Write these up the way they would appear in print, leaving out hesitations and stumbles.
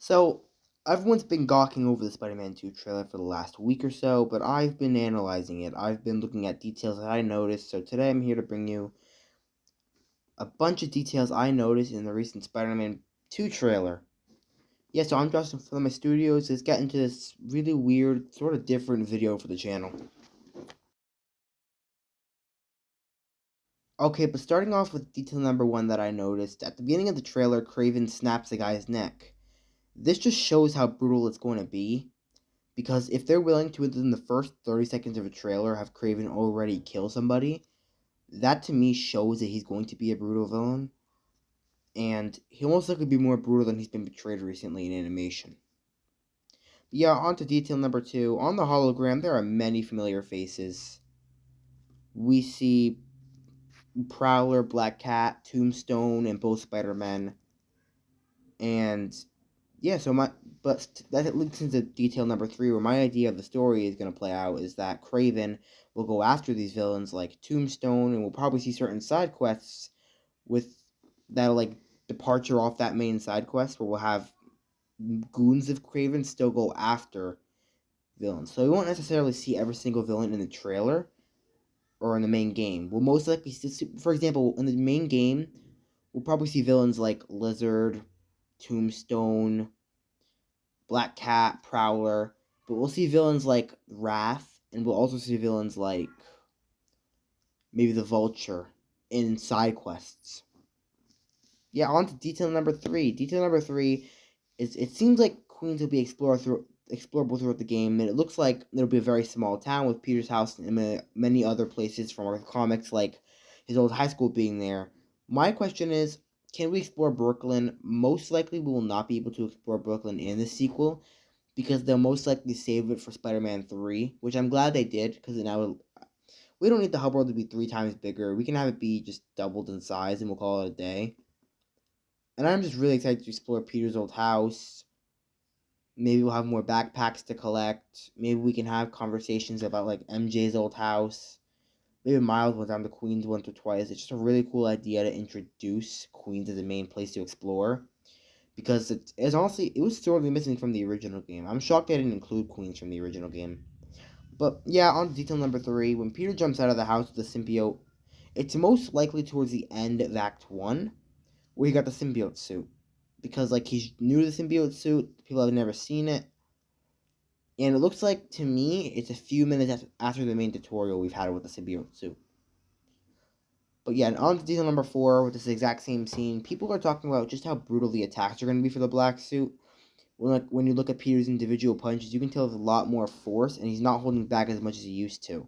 So, everyone's been gawking over the Spider-Man 2 trailer for the last week or so, but I've been analyzing it. I've been looking at details that I noticed, so today I'm here to bring you a bunch of details I noticed in the recent Spider-Man 2 trailer. Yeah, so I'm Justin from my studios. Let's get into this really weird, sort of different video for the channel. Okay, but starting off with detail number one that I noticed, at the beginning of the trailer, Kraven snaps the guy's neck. This just shows how brutal it's going to be. Because if they're willing to, within the first 30 seconds of a trailer, have Kraven already kill somebody, that to me shows that he's going to be a brutal villain. And he'll most likely be more brutal than he's been portrayed recently in animation. But yeah, on to detail number two. On the hologram, there are many familiar faces. We see Prowler, Black Cat, Tombstone, and both Spider-Men. And yeah, but that leads into detail number three, where my idea of the story is going to play out is that Kraven will go after these villains like Tombstone, and we'll probably see certain side quests with that'll like departure off that main side quest, where we'll have goons of Kraven still go after villains. So we won't necessarily see every single villain in the trailer or in the main game. We'll most likely see, for example, in the main game, we'll probably see villains like Lizard, Tombstone, Black Cat, Prowler, but we'll see villains like Wrath, and we'll also see villains like maybe the Vulture in side quests. Yeah, on to detail number three. Detail number three is it seems like Queens will be explorable throughout the game, and it looks like it'll be a very small town with Peter's house and many other places from our comics, like his old high school being there. My question is, can we explore Brooklyn? Most likely, we will not be able to explore Brooklyn in the sequel because they'll most likely save it for Spider-Man 3, which I'm glad they did because now we don't need the hub world to be 3 times bigger. We can have it be just doubled in size and we'll call it a day. And I'm just really excited to explore Peter's old house. Maybe we'll have more backpacks to collect. Maybe we can have conversations about like MJ's old house. Maybe Miles went down to Queens once or twice. It's just a really cool idea to introduce Queens as a main place to explore. Because it's honestly, it was sorely missing from the original game. I'm shocked they didn't include Queens from the original game. But yeah, on to detail number three. When Peter jumps out of the house with the symbiote, it's most likely towards the end of Act 1, where he got the symbiote suit. Because like he's new to the symbiote suit, people have never seen it. And it looks like, to me, it's a few minutes after the main tutorial we've had with the symbiote suit. But yeah, and on to detail number four, with this exact same scene, people are talking about just how brutal the attacks are going to be for the black suit. When you look at Peter's individual punches, you can tell there's a lot more force, and he's not holding back as much as he used to.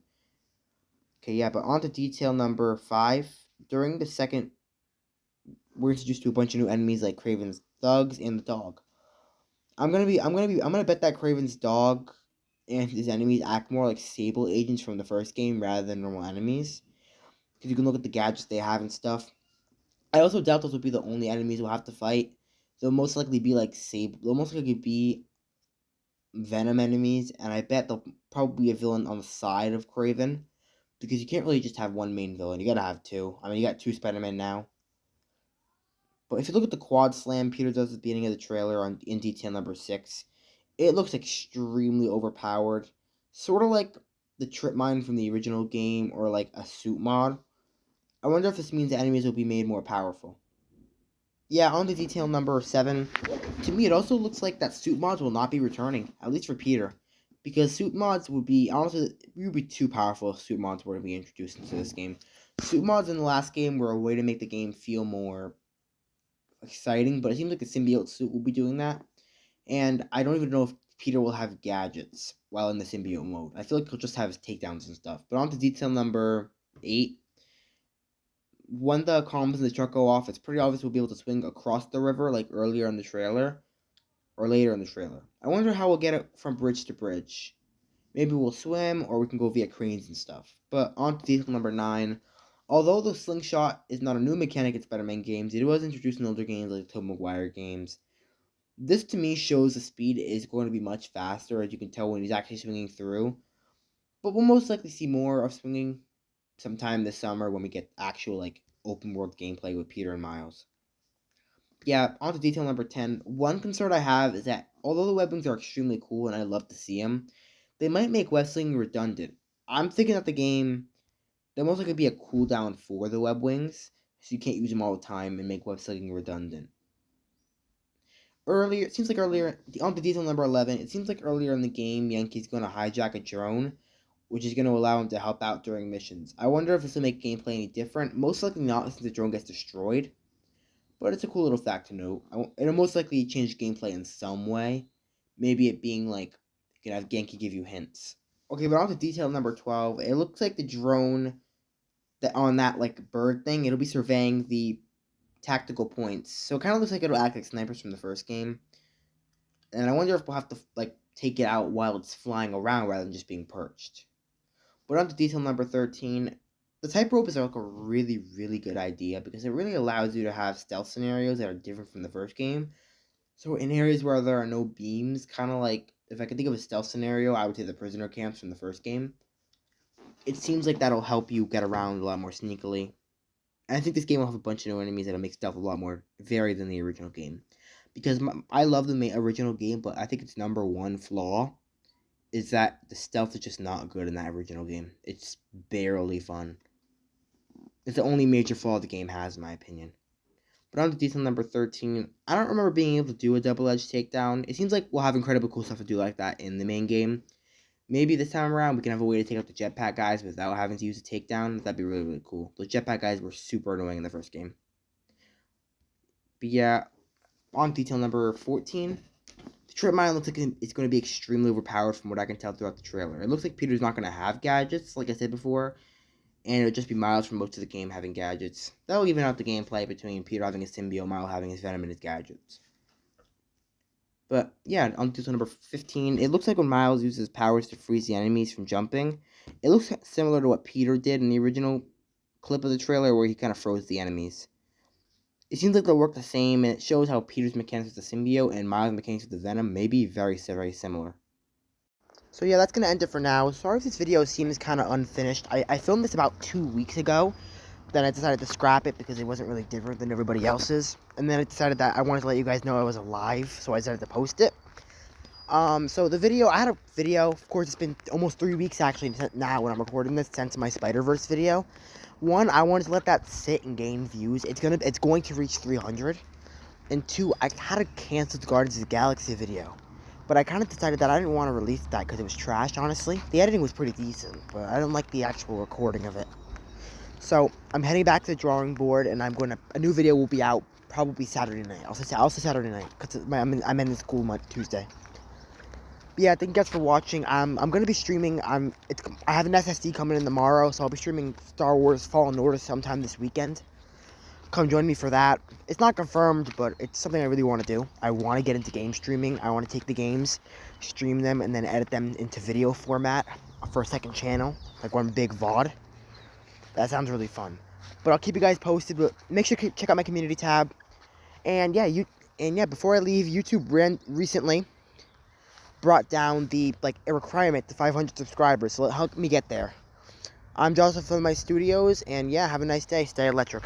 Okay, yeah, but on to detail number five. During the second, we're introduced to a bunch of new enemies like Kraven's thugs and the dog. I'm gonna bet that Kraven's dog and his enemies act more like Sable agents from the first game rather than normal enemies. Because you can look at the gadgets they have and stuff. I also doubt those will be the only enemies we'll have to fight. They'll most likely be like Sable. They'll most likely be Venom enemies, and I bet they'll probably be a villain on the side of Kraven. Because you can't really just have one main villain. You gotta have two. I mean, you got two Spider-Man now. But if you look at the quad slam Peter does at the beginning of the trailer in detail number 6, it looks extremely overpowered. Sort of like the trip mine from the original game or like a suit mod. I wonder if this means the enemies will be made more powerful. Yeah, on to detail number 7. To me, it also looks like that suit mods will not be returning, at least for Peter. Because suit mods would be, honestly, it would be too powerful if suit mods were to be introduced into this game. Suit mods in the last game were a way to make the game feel more exciting, but it seems like the symbiote suit will be doing that. And I don't even know if Peter will have gadgets while in the symbiote mode. I feel like he'll just have his takedowns and stuff. But on to detail number 8. When the comms in the truck go off, it's pretty obvious we'll be able to swing across the river like earlier in the trailer. Or later in the trailer. I wonder how we'll get it from bridge to bridge. Maybe we'll swim, or we can go via cranes and stuff. But on to detail number 9. Although the slingshot is not a new mechanic in Spider-Man games, it was introduced in older games like the Tobey Maguire games. This to me shows the speed is going to be much faster, as you can tell when he's actually swinging through. But we'll most likely see more of swinging sometime this summer when we get actual like open world gameplay with Peter and Miles. Yeah, on to detail number 10. One concern I have is that although the web wings are extremely cool and I love to see them, they might make web slinging redundant. I'm thinking that the game, there most likely be a cooldown for the web wings, so you can't use them all the time and make web slinging redundant. Earlier, it seems like earlier, on to detail number 11, it seems like earlier in the game, Yankee's going to hijack a drone, which is going to allow him to help out during missions. I wonder if this will make gameplay any different. Most likely not, since the drone gets destroyed. But it's a cool little fact to note. It'll most likely change gameplay in some way. Maybe it being like, you can have Genki give you hints. Okay, but on to detail number 12. It looks like the drone that on that like bird thing, it'll be surveying the tactical points. So it kind of looks like it'll act like snipers from the first game. And I wonder if we'll have to like take it out while it's flying around rather than just being perched. But on to detail number 13. The tightrope is like a really, really good idea because it really allows you to have stealth scenarios that are different from the first game. So in areas where there are no beams, kind of like, if I could think of a stealth scenario, I would say the prisoner camps from the first game. It seems like that'll help you get around a lot more sneakily. And I think this game will have a bunch of new enemies that'll make stealth a lot more varied than the original game. Because I love the original game, but I think its number one flaw is that the stealth is just not good in that original game. It's barely fun. It's the only major flaw the game has, in my opinion. But on to detail number 13, I don't remember being able to do a double-edged takedown. It seems like we'll have incredibly cool stuff to do like that in the main game. Maybe this time around we can have a way to take out the jetpack guys without having to use a takedown. That'd be really, really cool. Those jetpack guys were super annoying in the first game. But yeah, on to detail number 14. The trip mine looks like it's going to be extremely overpowered from what I can tell throughout the trailer. It looks like Peter's not going to have gadgets, like I said before. And it would just be Miles from most of the game having gadgets. That'll even out the gameplay between Peter having his symbiote, Miles having his venom and his gadgets. But yeah, on to number 15. It looks like when Miles uses powers to freeze the enemies from jumping, it looks similar to what Peter did in the original clip of the trailer where he kind of froze the enemies. It seems like they'll work the same, and it shows how Peter's mechanics with the symbiote and Miles' mechanics with the venom may be very, very similar. So yeah, that's going to end it for now. Sorry if this video seems kind of unfinished. I filmed this about 2 weeks ago. Then I decided to scrap it because it wasn't really different than everybody else's. And then I decided that I wanted to let you guys know I was alive, so I decided to post it. So the video, I had a video. Of course, it's been almost 3 weeks actually now when I'm recording this since my Spider-Verse video. One, I wanted to let that sit and gain views. It's going to reach 300. And two, I had to cancel the Guardians of the Galaxy video. But I kind of decided that I didn't want to release that because it was trash, honestly. The editing was pretty decent, but I didn't like the actual recording of it. So, I'm heading back to the drawing board, and a new video will be out probably Saturday night. I'll say Saturday night, because I'm in school Tuesday. But yeah, thank you guys for watching. I'm going to be streaming, I have an SSD coming in tomorrow, so I'll be streaming Star Wars Fallen Order sometime this weekend. Come join me for that. It's not confirmed, but it's something I really want to do. I want to get into game streaming. I want to take the games, stream them, and then edit them into video format for a second channel, like one big VOD. That sounds really fun. But I'll keep you guys posted. But make sure to check out my community tab. And yeah, before I leave, YouTube recently brought down a requirement to 500 subscribers, so help me get there. I'm Joseph from my studios, and yeah, have a nice day. Stay electric.